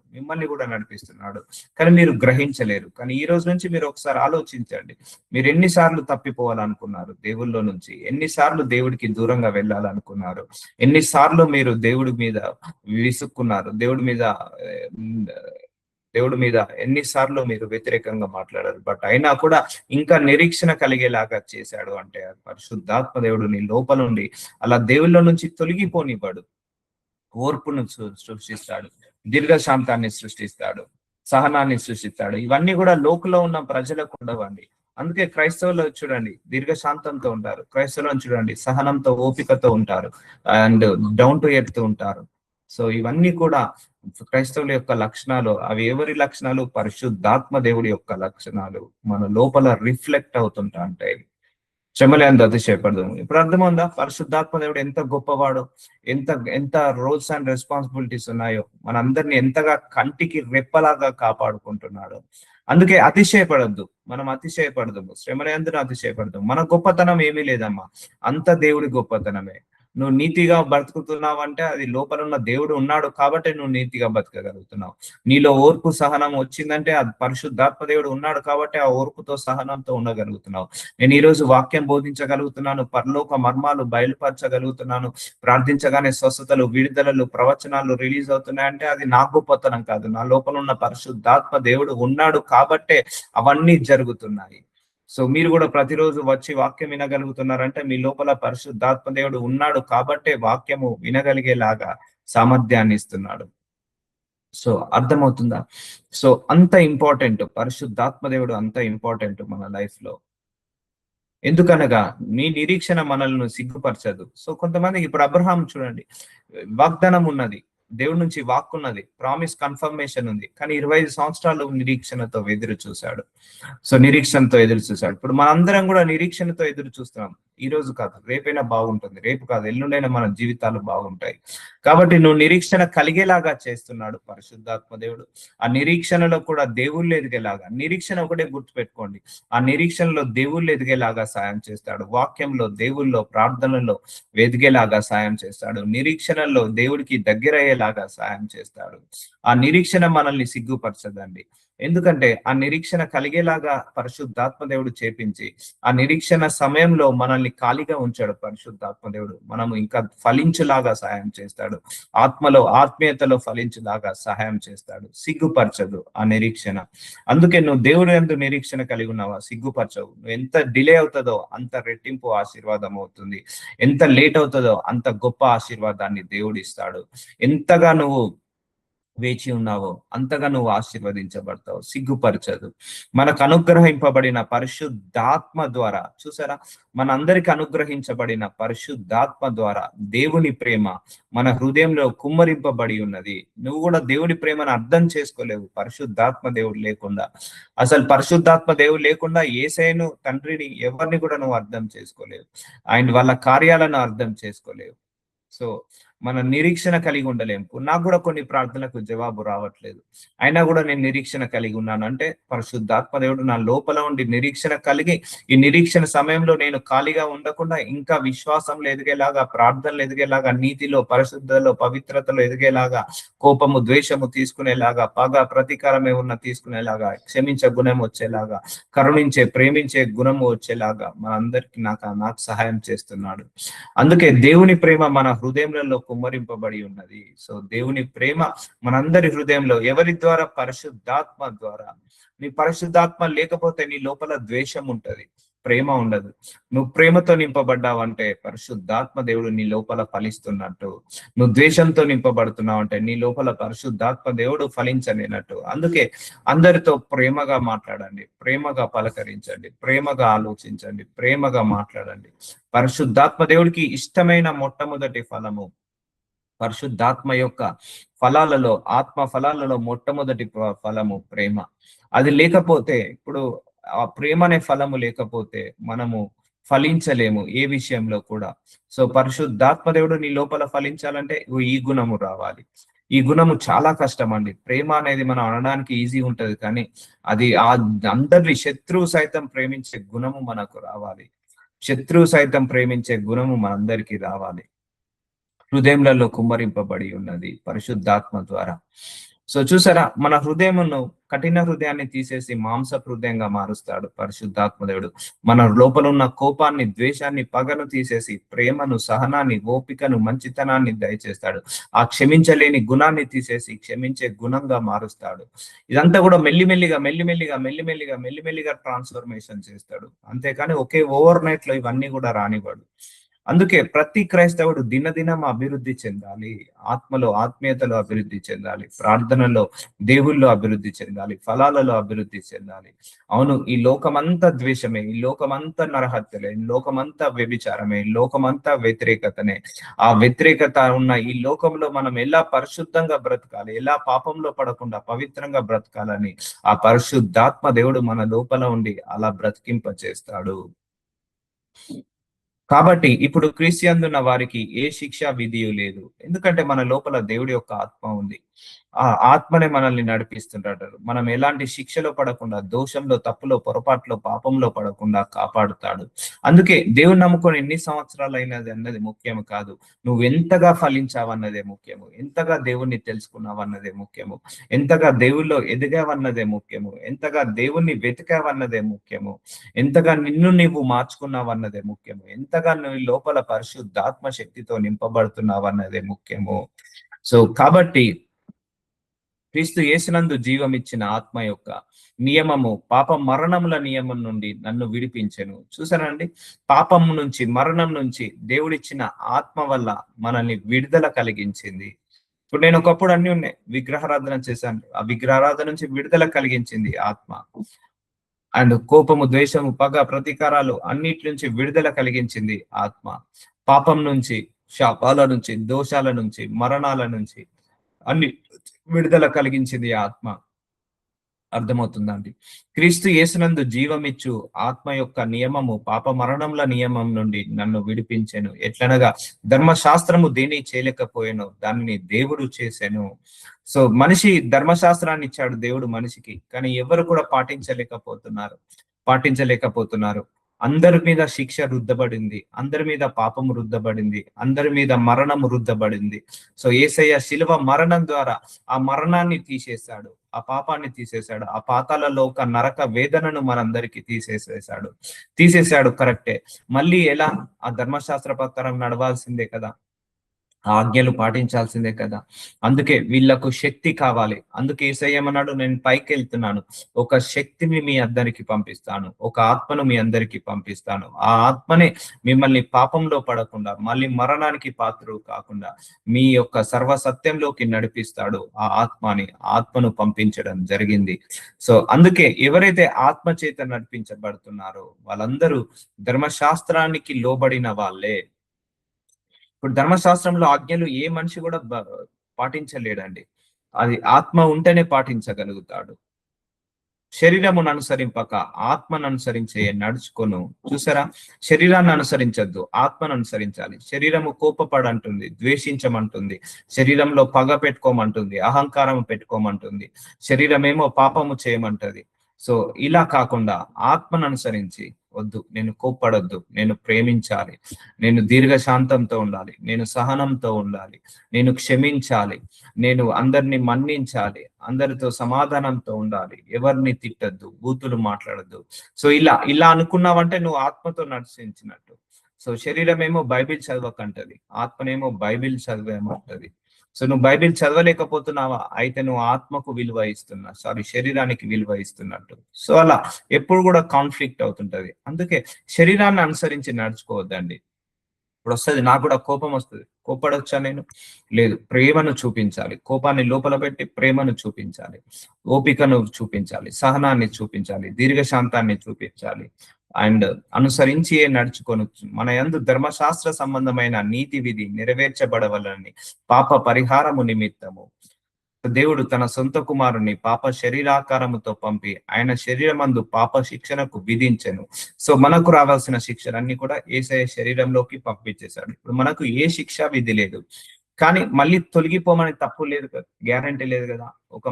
S1: కానీ మీరు గ్రహించలేరు. కానీ ఈ రోజు నుంచి మీరు ఒకసారి ఆలోచించండి, మీరు ఎన్నిసార్లు తప్పిపోవాలనుకున్నారు దేవుళ్ళలో నుంచి, ఎన్నిసార్లు దేవుడికి దూరంగా వెళ్ళాలనుకున్నారు, ఎన్నిసార్లు మీరు దేవుడి మీద విసుక్కున్నారు, దేవుడి మీద ఎన్నిసార్లు మీరు వ్యతిరేకంగా మాట్లాడారు. బట్ అయినా కూడా ఇంకా నిరీక్షణ కలిగేలాగా చేశాడు అంటే పరిశుద్ధాత్మ దేవుడు నీ లోపల నుండి అలా దేవుళ్ళ నుంచి తొలగిపోనివ్వడు. ఓర్పును సృష్టిస్తాడు, దీర్ఘశాంతాన్ని సృష్టిస్తాడు, సహనాన్ని సృష్టిస్తాడు. ఇవన్నీ కూడా లోకంలో ఉన్న ప్రజలకు ఉండవండి. అందుకే క్రైస్తవులు చూడండి దీర్ఘశాంతంతో ఉంటారు, క్రైస్తవులను చూడండి సహనంతో ఓపికతో ఉంటారు, అండ్ డౌన్ టు ఎర్త్ ఉంటారు. సో ఇవన్నీ కూడా క్రైస్తవుల యొక్క లక్షణాలు. అవి ఎవరి లక్షణాలు? పరిశుద్ధాత్మ దేవుడి యొక్క లక్షణాలు మన లోపల రిఫ్లెక్ట్ అవుతుంటా ఉంటాయి. శ్రమలందు అతిశయపడదు. ఇప్పుడు అర్థమైందా పరిశుద్ధాత్మ దేవుడు ఎంత గొప్పవాడో, ఎంత ఎంత రోల్స్ అండ్ రెస్పాన్సిబిలిటీస్ ఉన్నాయో, మనందరిని ఎంతగా కంటికి రెప్పలాగా కాపాడుకుంటున్నాడు. అందుకే అతిశయపడద్దు, మనం అతిశయపడదు, శ్రమలందున అతిశయపడదు. మన గొప్పతనం ఏమీ లేదమ్మా, అంత దేవుడి గొప్పతనమే. నువ్వు నీతిగా బ్రతుకుతున్నావంటే అది లోపల ఉన్న దేవుడు ఉన్నాడు కాబట్టి నువ్వు నీతిగా బతకగలుగుతున్నావు. నీలో ఓర్పు సహనం వచ్చిందంటే అది పరిశుద్ధాత్మ దేవుడు ఉన్నాడు కాబట్టి ఆ ఓర్పుతో సహనంతో ఉండగలుగుతున్నావు. నేను ఈ రోజు వాక్యం బోధించగలుగుతున్నాను, పరలోక మర్మాలు బయలుపరచగలుగుతున్నాను, ప్రార్థించగానే స్వస్థతలు, విడుదలలు, ప్రవచనాలు రిలీజ్ అవుతున్నాయంటే అది నా గొప్పతనం కాదు, నా లోపల ఉన్న పరిశుద్ధాత్మ దేవుడు ఉన్నాడు కాబట్టే అవన్నీ జరుగుతున్నాయి. సో మీరు కూడా ప్రతిరోజు వచ్చి వాక్యం వినగలుగుతున్నారంటే మీ లోపల పరిశుద్ధాత్మ దేవుడు ఉన్నాడు కాబట్టే వాక్యము వినగలిగేలాగా సామర్థ్యాన్ని ఇస్తున్నాడు. సో అర్థమవుతుందా? సో అంత ఇంపార్టెంట్ పరిశుద్ధాత్మ దేవుడు, అంత ఇంపార్టెంట్ మన లైఫ్ లో. ఎందుకనగా నీ నిరీక్షణ మనల్ని సిగ్గుపరచదు. సో కొంతమందికి ఇప్పుడు అబ్రహాం చూడండి, వాగ్దానం ఉన్నది, దేవుడి నుంచి వాక్ ఉన్నది, ప్రామిస్ కన్ఫర్మేషన్ ఉంది, కానీ 25 సంవత్సరాలు నిరీక్షణతో ఎదురు చూశాడు. సో నిరీక్షణతో ఎదురు చూశాడు. ఇప్పుడు మనందరం కూడా నిరీక్షణతో ఎదురు చూస్తున్నాం. ఈ రోజు కాదు, రేపైనా బాగుంటుంది, రేపు కాదు ఎల్లుండైనా మన జీవితాలు బాగుంటాయి. కాబట్టి నువ్వు నిరీక్షణ కలిగేలాగా చేస్తున్నాడు పరిశుద్ధాత్మ దేవుడు. ఆ నిరీక్షణలో కూడా దేవుళ్ళు ఎదిగేలాగా, నిరీక్షణ ఒకటే గుర్తుపెట్టుకోండి, ఆ నిరీక్షణలో దేవుళ్ళు ఎదిగేలాగా సాయం చేస్తాడు, వాక్యంలో, దేవుళ్ళలో, ప్రార్థనలో ఎదిగేలాగా సాయం చేస్తాడు, నిరీక్షణలో దేవుడికి దగ్గరయ్యేలాగా సాయం చేస్తాడు. ఆ నిరీక్షణ మనల్ని సిగ్గుపరచదండి. ఎందుకంటే ఆ నిరీక్షణ కలిగేలాగా పరిశుద్ధాత్మ దేవుడు చేపించి ఆ నిరీక్షణ సమయంలో మనల్ని ఖాళీగా ఉంచాడు పరిశుద్ధాత్మ దేవుడు. మనము ఇంకా ఫలించులాగా సహాయం చేస్తాడు, ఆత్మలో ఆత్మీయతలో ఫలించులాగా సహాయం చేస్తాడు. సిగ్గుపరచదు ఆ నిరీక్షణ. అందుకే నువ్వు దేవుడు యందు నిరీక్షణ కలిగి ఉన్నావా, సిగ్గుపరచవు. నువ్వు ఎంత డిలే అవుతుందో అంత రెట్టింపు ఆశీర్వాదం అవుతుంది, ఎంత లేట్ అవుతుందో అంత గొప్ప ఆశీర్వాదాన్ని దేవుడు ఇస్తాడు. ఎంతగా నువ్వు వేచి ఉన్నావో అంతగా నువ్వు ఆశీర్వదించబడతావు. సిగ్గుపరచదు. మనకు అనుగ్రహింపబడిన పరిశుద్ధాత్మ ద్వారా, చూసారా, మనందరికి అనుగ్రహించబడిన పరిశుద్ధాత్మ ద్వారా దేవుని ప్రేమ మన హృదయంలో కుమ్మరింపబడి ఉన్నది. నువ్వు కూడా దేవుని ప్రేమను అర్థం చేసుకోలేవు పరిశుద్ధాత్మ దేవుడు లేకుండా. అసలు పరిశుద్ధాత్మ దేవుడు లేకుండా యేసయ్యను, తండ్రిని, ఎవరిని కూడా నువ్వు అర్థం చేసుకోలేవు, ఆయన వాళ్ళ కార్యాలను అర్థం చేసుకోలేవు. సో మన నిరీక్షణ కలిగి ఉండలేము. నాకు కూడా కొన్ని ప్రార్థనలకు జవాబు రావట్లేదు, అయినా కూడా నేను నిరీక్షణ కలిగి ఉన్నాను అంటే పరిశుద్ధాత్మ దేవుడు నా లోపల ఉండి నిరీక్షణ కలిగి, ఈ నిరీక్షణ సమయంలో నేను ఖాళీగా ఉండకుండా ఇంకా విశ్వాసంలో ఎదిగేలాగా, ప్రార్థనలు ఎదిగేలాగా, నీతిలో, పరిశుద్ధలో, పవిత్రతలో ఎదిగేలాగా, కోపము, ద్వేషము తీసుకునేలాగా, పగ, ప్రతీకారమే ఉన్న తీసుకునేలాగా, క్షమించే గుణం వచ్చేలాగా, కరుణించే, ప్రేమించే గుణము వచ్చేలాగా మనందరికి నాకు సహాయం చేస్తున్నాడు. అందుకే దేవుని ప్రేమ మన హృదయంలో కుమ్మరింపబడి ఉన్నది. సో దేవుని ప్రేమ మనందరి హృదయంలో, ఎవరి ద్వారా? పరిశుద్ధాత్మ ద్వారా. నీ పరిశుద్ధాత్మ లేకపోతే నీ లోపల ద్వేషం ఉంటది, ప్రేమ ఉండదు. నువ్వు ప్రేమతో నింపబడ్డావంటే పరిశుద్ధాత్మ దేవుడు నీ లోపల ఫలిస్తున్నట్టు. నువ్వు ద్వేషంతో నింపబడుతున్నావు అంటే నీ లోపల పరిశుద్ధాత్మ దేవుడు ఫలించలేనట్టు. అందుకే అందరితో ప్రేమగా మాట్లాడండి, ప్రేమగా పలకరించండి, ప్రేమగా ఆలోచించండి, ప్రేమగా మాట్లాడండి. పరిశుద్ధాత్మ దేవుడికి ఇష్టమైన మొట్టమొదటి ఫలము, పరిశుద్ధాత్మ యొక్క ఫలాలలో, ఆత్మ ఫలాలలో మొట్టమొదటి ఫలము ప్రేమ. అది లేకపోతే, ఇప్పుడు ఆ ప్రేమ అనే ఫలము లేకపోతే మనము ఫలించలేము ఏ విషయంలో కూడా. సో పరిశుద్ధాత్మ దేవుడు నీ లోపల ఫలించాలంటే ఈ గుణము రావాలి. ఈ గుణము చాలా కష్టం అండి. ప్రేమ అనేది మనం అనడానికి ఈజీ ఉంటది, కానీ అది అందరిని శత్రువు సైతం ప్రేమించే గుణము మనకు రావాలి. శత్రువు సైతం ప్రేమించే గుణము మనందరికీ రావాలి. హృదయములలో కుమ్మరింపబడి ఉన్నది పరిశుద్ధాత్మ ద్వారా. సో చూసారా, మన హృదయమును, కఠిన హృదయాన్ని తీసేసి మాంస హృదయంగా మారుస్తాడు పరిశుద్ధాత్మ దేవుడు. మన లోపల ఉన్న కోపాన్ని, ద్వేషాన్ని, పగను తీసేసి ప్రేమను, సహనాన్ని, ఓపికను, మంచితనాన్ని దయచేస్తాడు. ఆ క్షమించలేని గుణాన్ని తీసేసి క్షమించే గుణంగా మారుస్తాడు. ఇదంతా కూడా మెల్లిమెల్లిగా ట్రాన్స్ఫర్మేషన్ చేస్తాడు. అంతేకాని ఒకే ఓవర్ నైట్ లో ఇవన్నీ కూడా రానివ్వడు. అందుకే ప్రతి క్రైస్తవుడు దినదినం అభివృద్ధి చెందాలి. ఆత్మలో, ఆత్మీయతలో అభివృద్ధి చెందాలి. ప్రార్థనలో, దేవుల్లో అభివృద్ధి చెందాలి. ఫలాలలో అభివృద్ధి చెందాలి. అవును, ఈ లోకమంతా ద్వేషమే, ఈ లోకమంతా నరహత్యలే, ఈ లోకమంతా వ్యభిచారమే, ఈ లోకమంతా వ్యతిరేకతనే. ఆ వ్యతిరేకత ఉన్న ఈ లోకంలో మనం ఎలా పరిశుద్ధంగా బ్రతకాలి, ఎలా పాపంలో పడకుండా పవిత్రంగా బ్రతకాలని ఆ పరిశుద్ధాత్మ దేవుడు మన లోపల ఉండి అలా బ్రతికింప చేస్తాడు. కాబట్టి ఇప్పుడు క్రీస్తుయందున్న వారికి ఏ శిక్ష విధియు లేదు. ఎందుకంటే మన లోపల దేవుడి యొక్క ఆత్మ ఉంది. ఆ ఆత్మనే మనల్ని నడిపిస్తుంటాడు. మనం ఎలాంటి శిక్షలో పడకుండా, దోషంలో, తప్పులో, పొరపాట్లో, పాపంలో పడకుండా కాపాడుతాడు. అందుకే దేవుని నమ్ముకొని ఎన్ని సంవత్సరాలు అయినది అన్నది ముఖ్యం కాదు. నువ్వు ఎంతగా ఫలించావన్నదే ముఖ్యము. ఎంతగా దేవుణ్ణి తెలుసుకున్నావన్నదే ముఖ్యము. ఎంతగా దేవుల్లో ఎదిగావన్నదే ముఖ్యము. ఎంతగా దేవుణ్ణి వెతికావన్నదే ముఖ్యము. ఎంతగా నిన్ను నీవు మార్చుకున్నావన్నదే ముఖ్యము. ఎంతగా నువ్వు లోపల పరిశుద్ధాత్మ శక్తితో నింపబడుతున్నావన్నదే ముఖ్యము. సో కాబట్టి క్రీస్తు యేసునందు జీవమిచ్చిన ఆత్మ యొక్క నియమము పాప మరణముల నియమం నుండి నన్ను విడిపించెను. చూసారండి, పాపం నుంచి, మరణం నుంచి దేవుడిచ్చిన ఆత్మ వల్ల మనల్ని విడుదల కలిగించింది. ఇప్పుడు నేను ఒకప్పుడు అన్ని ఉన్నాయి, విగ్రహారాధన చేశాను, ఆ విగ్రహారాధన నుంచి విడుదల కలిగించింది ఆత్మ. అండ్ కోపము, ద్వేషము, పగ, ప్రతీకారాలు అన్నిటి నుంచి విడుదల కలిగించింది ఆత్మ. పాపం నుంచి, శాపాల నుంచి, దోషాల నుంచి, మరణాల నుంచి అన్ని విడుదల కలిగించింది ఆత్మ. అర్థమవుతుందండి. క్రీస్తు యేసునందు జీవమిచ్చు ఆత్మ యొక్క నియమము పాప మరణముల నియమం నుండి నన్ను విడిపించెను. ఎట్లనగా ధర్మశాస్త్రము దేని చేయలేకపోయాను, దానిని దేవుడు చేశాను. సో మనిషి ధర్మశాస్త్రాన్ని ఇచ్చాడు దేవుడు మనిషికి, కానీ ఎవరు కూడా పాటించలేకపోతున్నారు. అందరి మీద శిక్ష రుద్దబడింది, అందరి మీద పాపము రుద్దబడింది, అందరి మీద మరణము రుద్దబడింది. సో యేసయ్య శిలువ మరణం ద్వారా ఆ మరణాన్ని తీసేశాడు, ఆ పాపాన్ని తీసేశాడు, ఆ పాతాళ లోక నరక వేదనను మనందరికీ తీసేశాడు. కరెక్టే. మళ్ళీ ఎలా? ఆ ధర్మశాస్త్ర ప్రకారం నడవాల్సిందే కదా, ఆజ్ఞలు పాటించాల్సిందే కదా. అందుకే వీళ్ళకు శక్తి కావాలి. అందుకే యేసయ్య ఏమన్నాడు, నేను పైకి వెళ్తున్నాను, ఒక శక్తిని మీ అందరికి పంపిస్తాను, ఒక ఆత్మను మీ అందరికి పంపిస్తాను. ఆ ఆత్మనే మిమ్మల్ని పాపంలో పడకుండా, మళ్ళీ మరణానికి పాత్రలు కాకుండా మీ యొక్క సర్వసత్యంలోకి నడిపిస్తాడు. ఆ ఆత్మను పంపించడం జరిగింది. సో అందుకే ఎవరైతే ఆత్మ చేత నడిపించబడుతున్నారో వాళ్ళందరూ ధర్మశాస్త్రానికి లోబడిన వాళ్ళే. ఇప్పుడు ధర్మశాస్త్రంలో ఆజ్ఞలు ఏ మనిషి కూడా పాటించలేడండి. అది ఆత్మ ఉంటేనే పాటించగలుగుతాడు. శరీరమును అనుసరింపక ఆత్మను అనుసరించే నడుచుకొను. చూసారా, శరీరాన్ని అనుసరించద్దు, ఆత్మను అనుసరించాలి. శరీరము కోపపడంటుంది, ద్వేషించమంటుంది, శరీరంలో పగ పెట్టుకోమంటుంది, అహంకారం పెట్టుకోమంటుంది, శరీరమేమో పాపము చేయమంటది. సో ఇలా కాకుండా ఆత్మను అనుసరించి, వద్దు, నేను కోప్పడొద్దు, నేను ప్రేమించాలి, నేను దీర్ఘశాంతంతో ఉండాలి, నేను సహనంతో ఉండాలి, నేను క్షమించాలి, నేను అందరిని మన్నించాలి, అందరితో సమాధానంతో ఉండాలి, ఎవరిని తిట్టద్దు, బూతులు మాట్లాడద్దు. సో ఇలా అనుకున్నావంటే నువ్వు ఆత్మతో నడిచించినట్టు. సో శరీరమేమో బైబిల్ చదవకంటది, ఆత్మనేమో బైబిల్ చదివేమంటది. సో నువ్వు బైబిల్ చదవలేకపోతున్నావా, అయితే నువ్వు ఆత్మకు విలువ ఇస్తున్నా, శరీరానికి విలువ ఇస్తున్నట్టు. సో అలా ఎప్పుడు కూడా కాన్ఫ్లిక్ట్ అవుతుంటది. అందుకే శరీరాన్ని అనుసరించి నడుచుకోవద్దండి. ఇప్పుడు వస్తుంది, నాకు కూడా కోపం వస్తుంది, కోపడొచ్చా నేను? లేదు. ప్రేమను చూపించాలి, కోపాన్ని లోపల పెట్టి ప్రేమను చూపించాలి, ఓపికను చూపించాలి, సహనాన్ని చూపించాలి, దీర్ఘశాంతాన్ని చూపించాలి. అండ్ అనుసరించి నడుచుకొని మన యందు ధర్మశాస్త్ర సంబంధమైన నీతి విధి నెరవేర్చబడవలని పాప పరిహారము నిమిత్తము దేవుడు తన సొంత కుమారుని పాప శరీరాకారముతో పంపి ఆయన శరీరమందు పాప శిక్షణకు విధించెను. సో మనకు రావాల్సిన శిక్షలన్నీ కూడా యేసయ్య శరీరంలోకి పంపించేశాడు. ఇప్పుడు మనకు ఏ శిక్ష విధి లేదు, కానీ మళ్ళీ తొలగిపోమని తప్పు లేదు కదా, గ్యారంటీ లేదు కదా. ఒక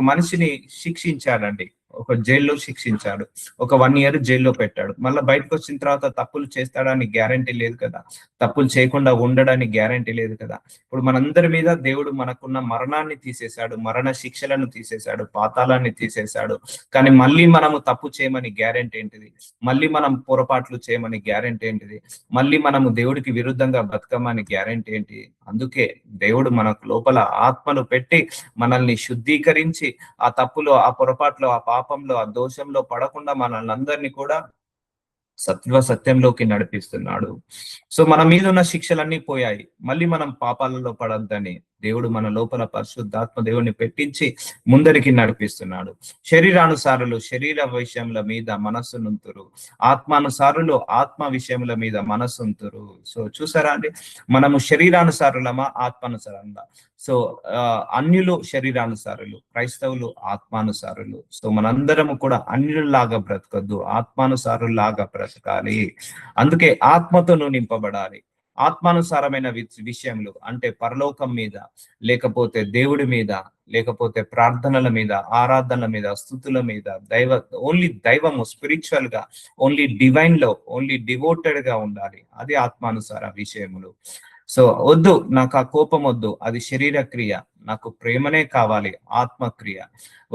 S1: మనిషిని శిక్షించాడండి, ఒక జైల్లో శిక్షించాడు, ఒక 1 year జైల్లో పెట్టాడు. మళ్ళీ బయటకు వచ్చిన తర్వాత తప్పులు చేస్తాడని గ్యారంటీ లేదు కదా, తప్పులు చేయకుండా ఉండడానికి గ్యారంటీ లేదు కదా. ఇప్పుడు మనందరి మీద దేవుడు మనకున్న మరణాన్ని తీసేశాడు, మరణ శిక్షలను తీసేశాడు, పాతాళాన్ని తీసేశాడు. కానీ మళ్ళీ మనము తప్పు చేయమని గ్యారంటీ ఏంటిది? మళ్ళీ మనం పొరపాట్లు చేయమని గ్యారంటీ ఏంటిది? మళ్ళీ మనము దేవుడికి విరుద్ధంగా బతకమని గ్యారంటీ ఏంటి? అందుకే దేవుడు మనకు లోపల ఆత్మను పెట్టి మనల్ని శుద్ధీకరించి ఆ తప్పులో, ఆ పొరపాట్లో, ఆ పాపంలో, ఆ దోషంలో పడకుండా మనల్ని అందరినీ కూడా సత్యంలోకి నడిపిస్తున్నాడు. సో మన మీద ఉన్న శిక్షలన్నీ పోయాయి. మళ్ళీ మనం పాపాలలో పడొద్దని దేవుడు మన లోపల పరిశుద్ధాత్మ దేవుడిని పెట్టించి ముందరికి నడిపిస్తున్నాడు. శరీరానుసారులు శరీర విషయముల మీద మనస్సునుంతురు, ఆత్మానుసారులు ఆత్మ విషయముల మీద మనస్సుంతురు. సో చూసారా అండి, మనము శరీరానుసారులమా ఆత్మానుసారంగా? సో అన్యులు శరీరానుసారులు, క్రైస్తవులు ఆత్మానుసారులు. సో మనందరము కూడా అన్యుల్లాగా బ్రతకద్దు, ఆత్మానుసారుల్లాగా బ్రతకాలి. అందుకే ఆత్మతో నువ్వు నింపబడాలి. ఆత్మానుసారమైన విషయంలో అంటే పరలోకం మీద, లేకపోతే దేవుడి మీద, లేకపోతే ప్రార్థనల మీద, ఆరాధనల మీద, స్థుతుల మీద, ఓన్లీ దైవము, స్పిరిచువల్ గా, ఓన్లీ డివైన్ లో, ఓన్లీ డివోటెడ్ గా ఉండాలి. అది ఆత్మానుసార విషయములు. సో వద్దు, నాకు ఆ కోపం వద్దు, అది శరీర క్రియ. నాకు ప్రేమనే కావాలి, ఆత్మక్రియ.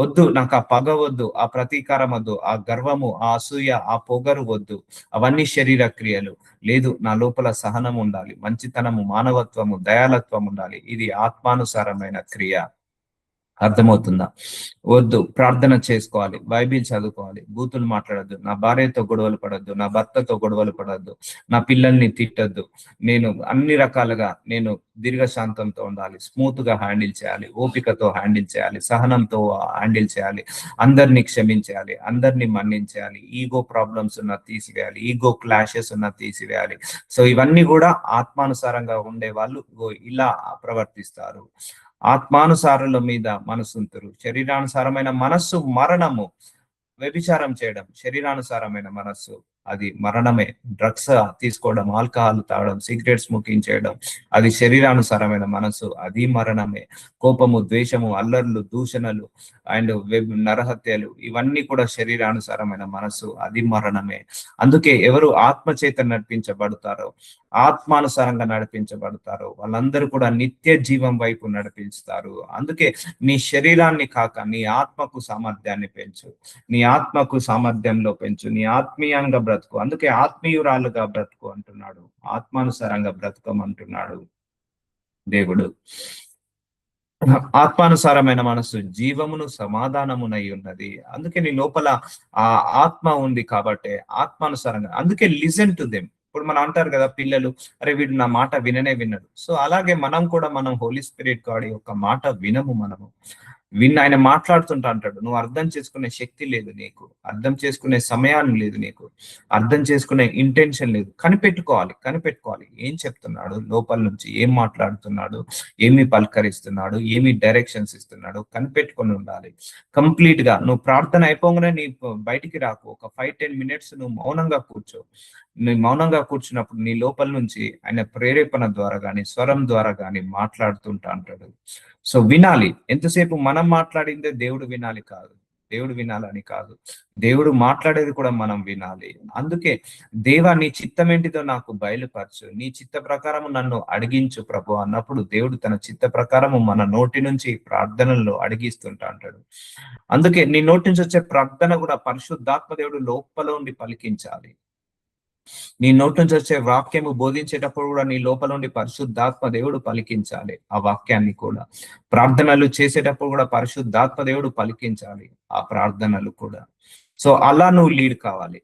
S1: వద్దు, నాకు ఆ పగ వద్దు, ఆ ప్రతీకారం వద్దు, ఆ గర్వము, ఆ అసూయ, ఆ పొగరు వద్దు, అవన్నీ శరీర క్రియలు. లేదు, నా లోపల సహనం ఉండాలి, మంచితనము, మానవత్వము, దయాలత్వం ఉండాలి. ఇది ఆత్మానుసారమైన క్రియ. అర్థమవుతుందా? వద్దు, ప్రార్థన చేసుకోవాలి, బైబిల్ చదువుకోవాలి, బూతులు మాట్లాడద్దు, నా భార్యతో గొడవలు పడద్దు, నా భర్తతో గొడవలు పడద్దు, నా పిల్లల్ని తిట్టద్దు. నేను అన్ని రకాలుగా నేను దీర్ఘశాంతంతో ఉండాలి, స్మూత్ గా హ్యాండిల్ చేయాలి, ఓపికతో హ్యాండిల్ చేయాలి, సహనంతో హ్యాండిల్ చేయాలి, అందరినీ క్షమించేయాలి, అందరినీ మన్నించేయాలి, ఈగో ప్రాబ్లమ్స్ ఉన్న తీసివేయాలి, ఈగో క్లాషెస్ ఉన్న తీసివేయాలి. సో ఇవన్నీ కూడా ఆత్మానుసారంగా ఉండే వాళ్ళు ఇలా ప్రవర్తిస్తారు. ఆత్మానుసారుల మీద మనసుంతురు. శరీరానుసారమైన మనస్సు మరణము. వ్యభిచారం చేయడం శరీరానుసారమైన మనస్సు, అది మరణమే. డ్రగ్స్ తీసుకోవడం, ఆల్కహాల్ తాగడం, సిగరెట్ స్మోకింగ్ చేయడం, అది శరీరానుసారమైన మనస్సు, అది మరణమే. కోపము, ద్వేషము, అల్లర్లు, దూషణలు అండ్ నరహత్యలు, ఇవన్నీ కూడా శరీరానుసారమైన మనస్సు, అది మరణమే. అందుకే ఎవరు ఆత్మ చేత నడిపించబడతారో, ఆత్మానుసారంగా నడిపించబడతారో వాళ్ళందరూ కూడా నిత్య జీవం వైపు నడిపిస్తారు. అందుకే నీ శరీరాన్ని కాక నీ ఆత్మకు సామర్థ్యాన్ని పెంచు, నీ ఆత్మకు సామర్థ్యంలో పెంచు, నీ ఆత్మీయంగా బ్రతుకు. అందుకే ఆత్మీయురాలుగా బ్రతుకు అంటున్నాడు, ఆత్మానుసారంగా బ్రతుకమంటున్నాడు దేవుడు. ఆత్మానుసారమైన మనస్సు జీవమును సమాధానమునై ఉన్నది. అందుకే నీ లోపల ఆ ఆత్మ ఉంది కాబట్టి ఆత్మానుసారంగా. అందుకే లిజన్ టు దెమ్. ఇప్పుడు మనం అంటారు కదా పిల్లలు, అరే వీడు నా మాట విననే వినడు. సో అలాగే మనం హోలీ స్పిరిట్ గాడి యొక్క మాట వినము. మనము ఆయన మాట్లాడుతుంటా అంటాడు, నువ్వు అర్థం చేసుకునే శక్తి లేదు నీకు, అర్థం చేసుకునే సమయాన్ని లేదు నీకు, అర్థం చేసుకునే ఇంటెన్షన్ లేదు. కనిపెట్టుకోవాలి ఏం చెప్తున్నాడు, లోపల నుంచి ఏం మాట్లాడుతున్నాడు, ఏమి పలకరిస్తున్నాడు, ఏమి డైరెక్షన్స్ ఇస్తున్నాడు, కనిపెట్టుకొని ఉండాలి. కంప్లీట్ గా నువ్వు ప్రార్థన అయిపోగానే నీ బయటికి రాకు, ఒక 5-10 minutes నువ్వు మౌనంగా కూర్చో. నువ్వు మౌనంగా కూర్చున్నప్పుడు నీ లోపల నుంచి ఆయన ప్రేరేపణ ద్వారా గాని, స్వరం ద్వారా గాని మాట్లాడుతుంటా అంటాడు. సో వినాలి. ఎంతసేపు మనం మాట్లాడిందే దేవుడు వినాలి కాదు, దేవుడు వినాలని కాదు, దేవుడు మాట్లాడేది కూడా మనం వినాలి. అందుకే దేవా నీ చిత్తం ఏంటిదో నాకు బయలుపరచు, నీ చిత్త ప్రకారము నన్ను అడిగించు ప్రభు అన్నప్పుడు దేవుడు తన చిత్త ప్రకారము మన నోటి నుంచి ప్రార్థనలో అడిగిస్తుంటా అంటాడు. అందుకే నీ నోటి నుంచి వచ్చే ప్రార్థన కూడా పరిశుద్ధాత్మ దేవుడు లోపల ఉండి పలికించాలి. నీ నోటి నుంచి వచ్చే వాక్యము బోధించేటప్పుడు కూడా నీ లోపల నుండి పరిశుద్ధాత్మ దేవుడు పలికించాలి ఆ వాక్యాన్ని కూడా. ప్రార్థనలు చేసేటప్పుడు కూడా పరిశుద్ధాత్మ దేవుడు పలికించాలి ఆ ప్రార్థనలు కూడా. సో అలా నువ్వు లీడ్ కావాలి.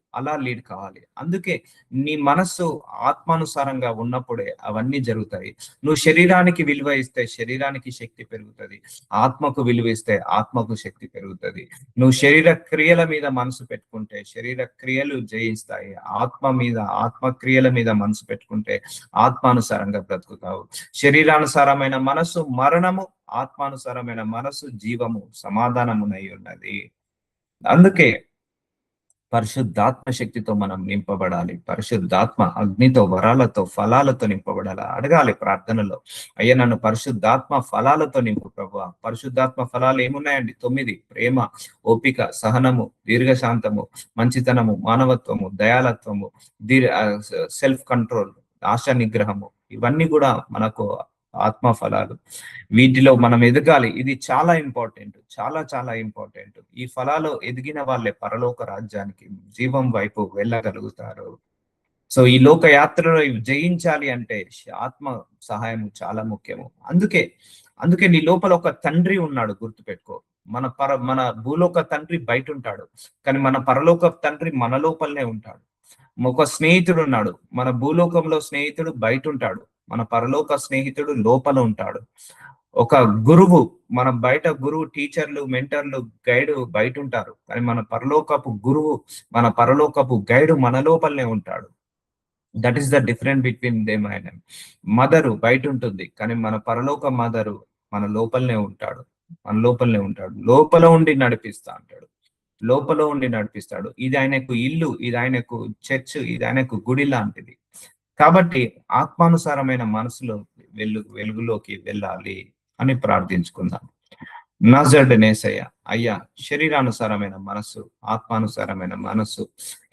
S1: అందుకే నీ మనస్సు ఆత్మానుసారంగా ఉన్నప్పుడే అవన్నీ జరుగుతాయి. నువ్వు శరీరానికి విలువ ఇస్తే శరీరానికి శక్తి పెరుగుతుంది, ఆత్మకు విలువ ఇస్తే ఆత్మకు శక్తి పెరుగుతుంది. నువ్వు శరీర క్రియల మీద మనసు పెట్టుకుంటే శరీర క్రియలు జయిస్తాయి, ఆత్మ క్రియల మీద మనసు పెట్టుకుంటే ఆత్మానుసారంగా బ్రతుకుతావు. శరీరానుసారమైన మనస్సు మరణము, ఆత్మానుసారమైన మనస్సు జీవము, సమాధానమునై ఉన్నది. అందుకే పరిశుద్ధాత్మ శక్తితో మనం నింపబడాలి. పరిశుద్ధాత్మ అగ్నితో, వరాలతో, ఫలాలతో నింపబడాలి. అడగాలి ప్రార్థనలో, అయ్యా నన్ను పరిశుద్ధాత్మ ఫలాలతో నింపు ప్రభువా. పరిశుద్ధాత్మ ఫలాలు ఏమున్నాయండి? 9: ప్రేమ, ఓపిక, సహనము, దీర్ఘశాంతము, మంచితనము, మానవత్వము, దయాలత్వము, సెల్ఫ్ కంట్రోల్, ఆశా నిగ్రహము. ఇవన్నీ కూడా మనకు ఆత్మ ఫలాలు. వీటిలో మనం ఎదగాలి. ఇది చాలా ఇంపార్టెంట్, చాలా చాలా ఇంపార్టెంట్. ఈ ఫలాలు ఎదిగిన వాళ్ళే పరలోక రాజ్యానికి, జీవం వైపు వెళ్ళగలుగుతారు. సో ఈ లోక యాత్రలో ఇవి జయించాలి అంటే ఆత్మ సహాయం చాలా ముఖ్యము. అందుకే అందుకే నీ లోపల ఒక తండ్రి ఉన్నాడు, గుర్తుపెట్టుకో. మన భూలోక తండ్రి బయట ఉంటాడు, కానీ మన పరలోక తండ్రి మన లోపలనే ఉంటాడు. ఒక స్నేహితుడు ఉన్నాడు, మన భూలోకంలో స్నేహితుడు బయట ఉంటాడు, మన పరలోక స్నేహితుడు లోపల ఉంటాడు. ఒక గురువు, మన బయట గురువు, టీచర్లు, మెంటర్లు, గైడ్ బయట ఉంటారు, కానీ మన పరలోకపు గురువు, మన పరలోకపు గైడ్ మన లోపలనే ఉంటాడు. That is the difference between them and mother బయట ఉంటుంది, కానీ మన పరలోక మదరు మన లోపలనే ఉంటాడు, మన లోపలనే ఉంటాడు. లోపల ఉండి నడిపిస్తా అంటాడు, లోపల ఉండి నడిపిస్తాడు. ఇది ఆయనకు ఇల్లు, ఇది ఆయనకు చర్చ్, ఇది ఆయనకు గుడి లాంటిది. కాబట్టి ఆత్మానుసారమైన మనసులో వెలుగులోకి వెళ్ళాలి అని ప్రార్థించుకుందాం. నజరేయుడనేసయ్య, అయ్యా శరీరానుసారమైన మనస్సు, ఆత్మానుసారమైన మనస్సు,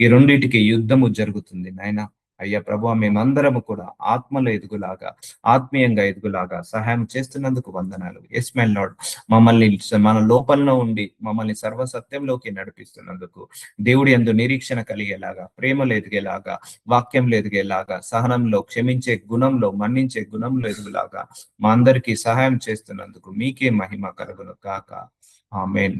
S1: ఈ రెండిటికి యుద్ధము జరుగుతుంది నాయన. అయ్యా ప్రభువా, మేమందరము కూడా ఆత్మలో ఎదుగులాగా, ఆత్మీయంగా ఎదుగులాగా సహాయం చేస్తున్నందుకు వందనాలు. ఎస్ మై లార్డ్, మమ్మల్ని మన లోపలలో ఉండి మమ్మల్ని సర్వసత్యంలోకి నడిపిస్తున్నందుకు, దేవుడి యందు నిరీక్షణ కలిగేలాగా, ప్రేమలో ఎదిగేలాగా, వాక్యంలో ఎదిగేలాగా, సహనంలో, క్షమించే గుణంలో, మన్నించే గుణంలో ఎదుగులాగా మా అందరికీ సహాయం చేస్తున్నందుకు మీకే మహిమ కలుగును కాక. ఆమేన్.